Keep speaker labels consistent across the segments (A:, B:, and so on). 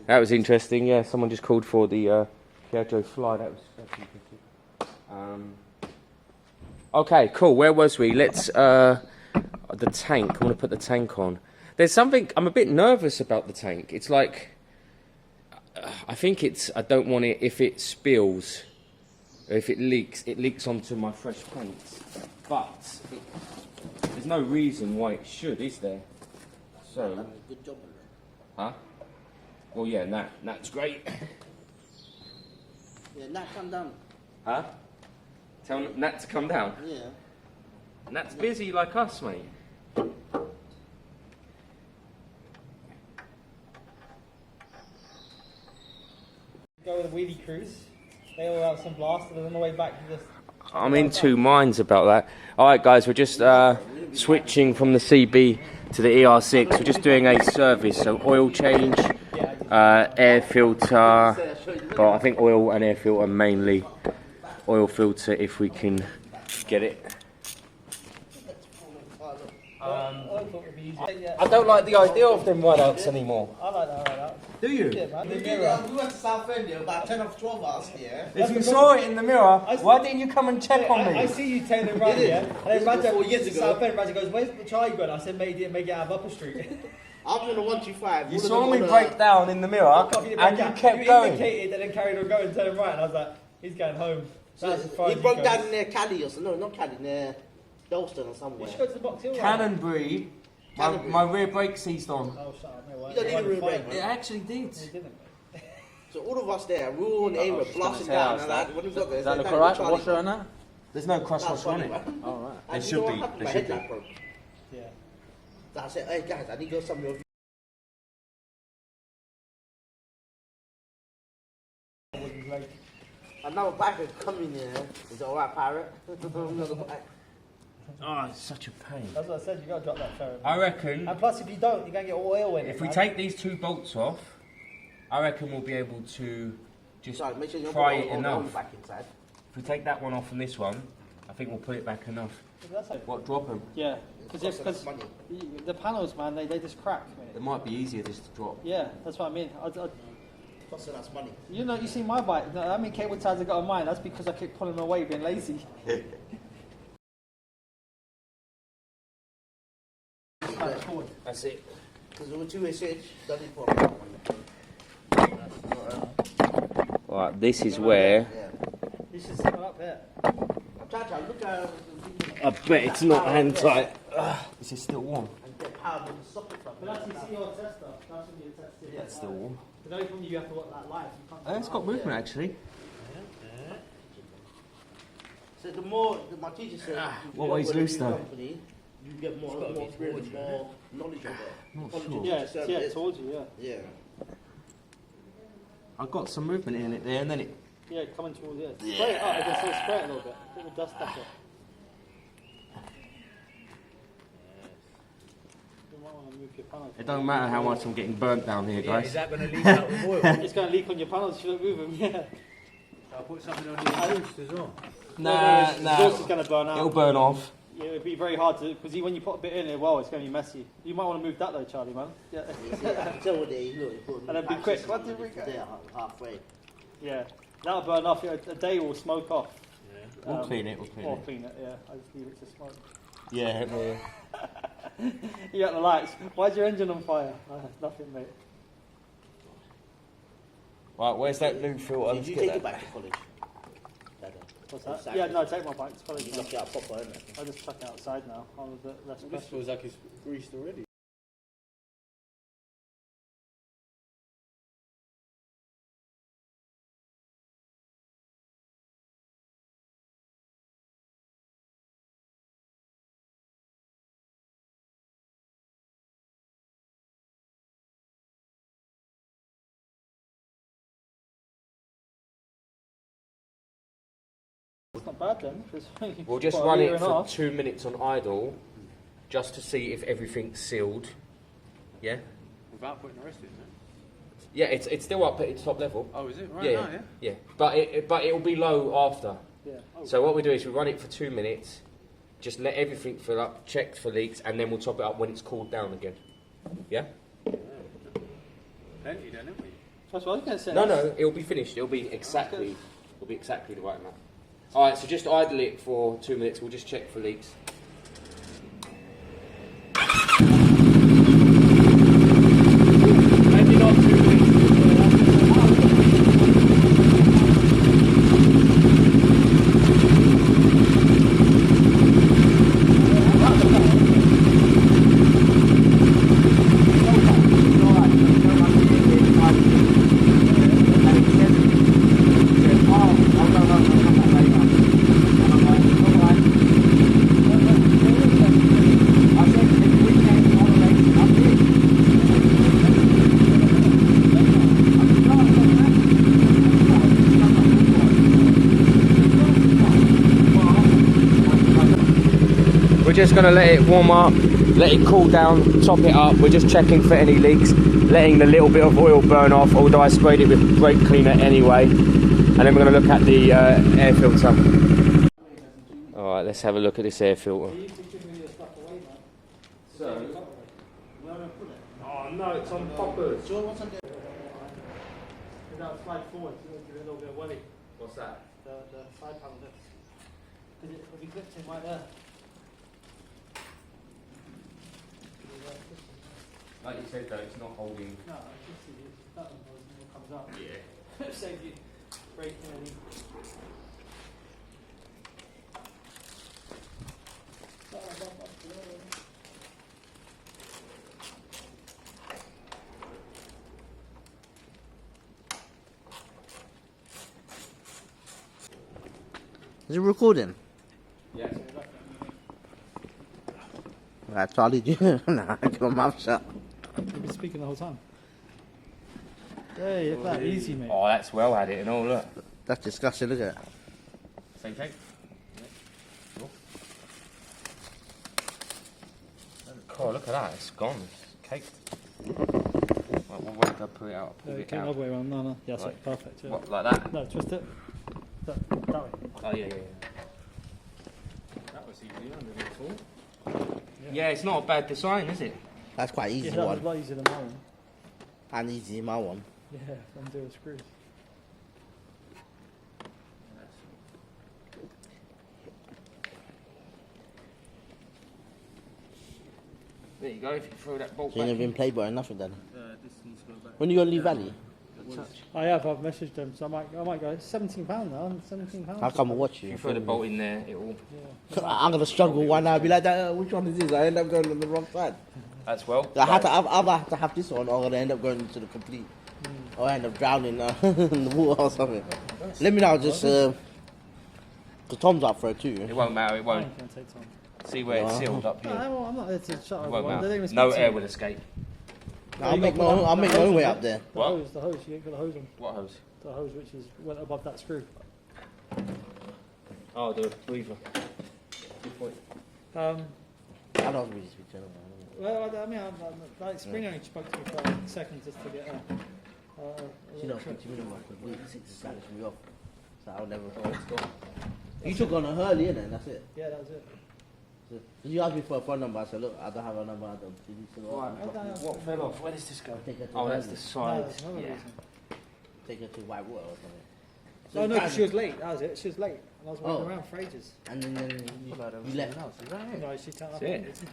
A: That was interesting, yeah. Someone just called for the Piaggio Fly. That's interesting. Okay, cool. Where was we? Let's the tank. I want to put the tank on. There's something I'm a bit nervous about the tank. It's like I think it's. I don't want it if it spills, or if it leaks onto my fresh paint. But there's no reason why it should, is there? So.
B: Good job.
A: Huh? Well, yeah, Nat's great.
B: Yeah, Nat, come down.
A: Huh? Tell Nat to come down?
B: Yeah.
A: Nat's busy like us, mate.
C: Go with a wheelie cruise. They all have some blast, and on the way back you just...
A: I'm in two minds about that. Alright guys, we're just switching from the CB to the er6. We're just doing a service, so oil change, air filter, but I think oil and air filter mainly. Oil filter if we can get it. I don't like the idea of them ride-outs anymore.
C: I like that ride-out.
A: Do you?
C: Yeah, man.
B: We went to Southend about 10 or 12 hours, yeah.
A: If you saw it in the mirror, why didn't you come and check on me?
C: I see you tailing run, yeah? And then Raja,
B: 4 years ago.
C: Southend, Raja goes, where's the Charlie gone? I said, make it out of Upper Street.
B: I'm on the 125.
A: You saw me break down in the mirror, and you kept going.
C: You indicated and then carried on going, turning right, and I was like, he's going home.
B: So he broke down near Cali or something. No, not Cali, near Dalston or somewhere.
C: You should go to the Box Hill.
A: Cannonbury, my rear brake seized on.
C: Oh, shut up. No,
B: You don't need a rear brake.
A: It actually did.
C: It didn't.
B: So all of us there, we were on the aim of blasting down. And like, when we got there,
D: Does that look alright? Washer and that?
A: There's no cross washer on it.
D: Oh, right.
A: There should be. There should be.
C: Yeah.
B: So I said, hey guys, I need to go somewhere. Another biker coming here. Is it alright, pirate? Another bike.
A: Oh, it's such a pain.
C: That's what I said, you got to drop that ferret.
A: I reckon
C: And plus, if you don't, you're going to get all oil in it.
A: if we take these two bolts off, I reckon we'll be able to just
B: Sorry, make sure you
A: pry
B: put
A: it
B: all
A: enough.
B: back inside.
A: If we take that one off and this one, I think we'll put it back enough.
C: That's like,
A: What, drop them?
C: yeah.
B: Because
C: Because
B: money.
C: the panels, man, they just crack.
A: It might be easier just to drop.
C: Yeah, that's what I mean.
B: Costing us money.
C: You know, you see my bike. How many cable ties I got on mine? That's because I keep pulling them away, being lazy.
A: That's it.
B: Because we were 2 switch, don't need for
A: Right, this is where.
C: This is up there.
B: I'm trying to look at
A: I bet it's not hand tight. This is still warm.
B: and get power with the socket from.
C: But that's you see your tester. That's when you test it.
A: Yeah, it's still warm.
C: Because only from you have to watch that live. You can't.
A: It's got movement actually.
B: So the more, my teacher said,
A: what way's loose though?
B: company, you get more experience, more knowledge of it.
A: Not
B: Knowledge
A: sure.
B: of
C: Yeah,
B: the
C: yeah,
B: service.
C: told you, yeah.
B: Yeah.
A: I got some movement in it there, and then it.
C: Yeah, coming towards it. Spray it up, I can still spray it a little bit. Put the dust up it. You might want to move your panels.
A: It don't matter how much I'm getting burnt down here, guys.
D: Is that going to leak out with oil?
C: It's going to leak on your panels if you don't move them, yeah.
D: I'll put something on the exhaust as well.
A: Nah,
C: The exhaust is going to burn out.
A: It'll burn off.
C: Yeah, it'd be very hard to, because when you put a bit in it, well, it's going to be messy. You might want to move that though, Charlie, man. Yeah.
B: I can tell what they look.
C: And then be quick. What did we go?
B: There, halfway.
C: Yeah, that'll burn off. A day will smoke off.
A: We'll clean it. We'll clean
C: Or
A: it.
C: clean it, yeah. I just leave it to smoke.
A: Yeah.
C: You got the lights. Why's your engine on fire? Nothing, mate.
A: Right, where's that new filter?
B: Did
A: Let's
B: you
A: get
B: take
A: that.
B: it back to college?
C: What's that? Yeah, no, take my bike. It's probably
B: You
C: fine.
B: knock it out proper, isn't it?
C: I'll just chuck it outside now. I'm a bit less
D: This
C: pressure.
D: feels like it's greased already.
C: It's not bad then.
A: We'll just run it for 2 minutes on idle, just to see if everything's sealed. Yeah.
D: Without putting the rest in, isn't it?
A: Yeah, it's still up at its top level.
D: Oh, is it? Right
A: Yeah,
D: now, yeah?
A: yeah. But it'll be low after.
C: Yeah. Oh.
A: So what we do is we run it for 2 minutes, just let everything fill up, check for leaks, and then we'll top it up when it's cooled down again. Yeah.
D: Plenty then, haven't we?
C: That's what I was going to say.
A: No, it'll be finished. It'll be exactly the right amount. All right, so just idle it for 2 minutes. We'll just check for leaks. Maybe not 2 weeks. We're just going to let it warm up, let it cool down, top it up. We're just checking for any leaks, letting the little bit of oil burn off, although I sprayed it with brake cleaner anyway. And then we're going to look at the air filter. Alright, let's have a look at this air filter. So, oh no, it's on poppers.
C: That slide forward, so give it a little bit of welly.
A: What's that?
C: The side panel lift. Because it'll be clipped in right there.
A: Like you said though, it's not holding.
C: No, it's just that one comes up.
A: Yeah.
C: Save you breaking any.
B: Is it recording?
A: Yeah.
B: Right, Charlie, nah, I got my mouth shut.
C: You've been speaking the whole time. Hey, look at that, easy, mate.
A: Oh, that's well at it and all, look.
B: That's disgusting, look at it.
A: Same shape? Yeah. Cool. Oh, look at that, it's gone. It's caked. Right, well, wait till I pull it out. Pull it
C: Turn
A: out.
C: the other way around. No, no. Yeah, that's
A: Right.
C: it. Perfect. Yeah.
A: What, like that?
C: No, twist it. That way.
A: Oh, yeah.
D: That was easy under the fall.
A: Yeah, it's not a bad design, is it?
B: That's quite easy
C: Yeah, that was
B: one.
C: a lot easier than mine.
B: And easy in my one.
C: Yeah, undo the screws.
A: There you go, if you throw that bolt
B: So you
A: back
B: never been
A: in.
B: played by nothing then.
D: This needs to go back.
B: When you gonna leave Valley?
C: I have. I've messaged them, so I might go. It's £17 now. £17.
B: I'll come and watch
A: If
B: you.
A: you throw the bolt in there, it will...
C: Yeah.
B: I'm gonna struggle one now. Be like, which one is this? I end up going on the wrong side.
A: That's well.
B: I had to. Either have to have this one, or I'm gonna end up going to the complete, or I end up drowning in the water or something. Let me know. Just the Tom's up for it too.
A: It won't matter, it
C: I
A: won't.
C: ain't gonna take time.
A: See where it's
B: Yeah.
A: sealed up
C: No,
A: here.
C: I'm not there to shut
A: It won't
C: everyone. They don't
A: matter.
C: even
A: No
C: speak to
A: air
C: me.
A: will escape.
B: I'll make my own. I'll make my own way up there.
C: The
A: What?
C: hose, you ain't got the hose on.
A: What hose?
C: The hose which went above that screw.
A: Oh, the weaver. Good point.
B: I don't really speak to anyone.
C: Well, I mean, like Spring only spoke to me for a second just to get
B: She don't speak to me no more because we snatched me off. So I'll never. You took on a Hurley, innit? And that's it.
C: Yeah, that was it.
B: So you asked me for a phone number. I said, look, I don't have a number. I don't. You need to
A: What fell off? Where does this go?
B: Take her to
A: Oh, that's
B: Hurley.
A: the
C: No,
A: side.
C: that's another
A: Yeah.
C: reason.
B: Take her to Whitewater or something.
C: No, no, 'cause she was late. That was it. She was late. And I was waiting
B: Oh.
C: around for ages.
B: And then you left.
C: No, she turned up.
A: That's it.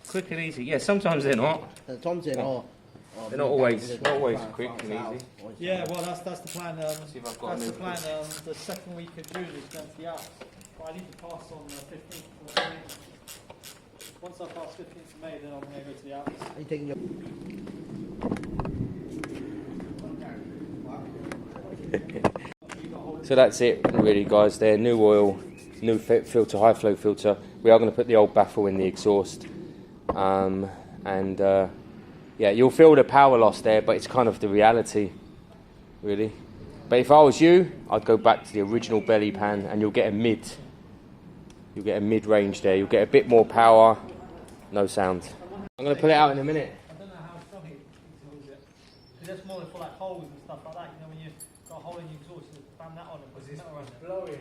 A: Quick and easy. Yeah, sometimes they're not.
B: Tom said,
A: What?
B: oh,
A: They're not always quick and easy.
C: Yeah, well, that's the plan.
A: See if I've got
C: That's
A: a
C: the
A: new
C: plan. The second week of June is going to the Alps. But I need to pass on the 15th of May. Once I pass 15th of May, then I'm going to go to the Alps.
B: Are you taking your...
A: So that's it, really, guys. There, new oil, new filter, high flow filter. We are going to put the old baffle in the exhaust, yeah, you'll feel the power loss there, but it's kind of the reality, really. But if I was you, I'd go back to the original belly pan, and you'll get a mid. You'll get a mid-range there. You'll get a bit more power, no sound. I'm going to put it out in a minute.
C: I don't know how strong it is it. Because that's more for like holes and stuff like that. You know, when you've got a hole in your exhaust, you just bam that on and put it around it.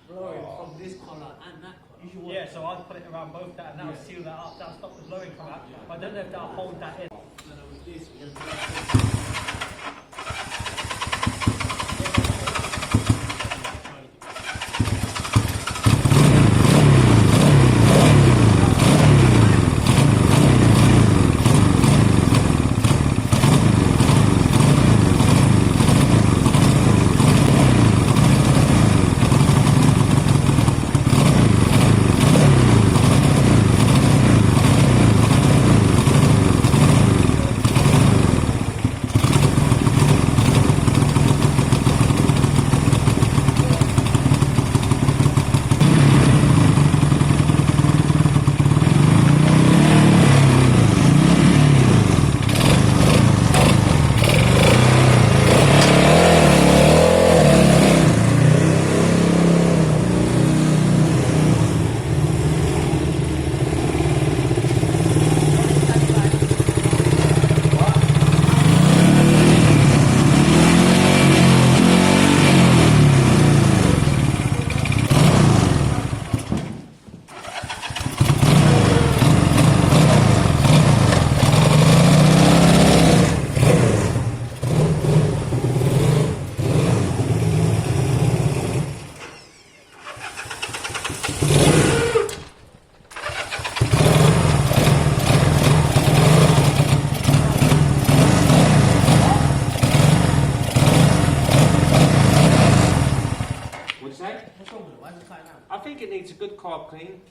D: Blowing from this colour and that colour.
C: Yeah, so I'd put it around both that and that'll seal that up. That'll stop the blowing from out. But I don't know if that'll hold that in.
D: this, we're gonna do that.
A: I think it needs a good carb clean.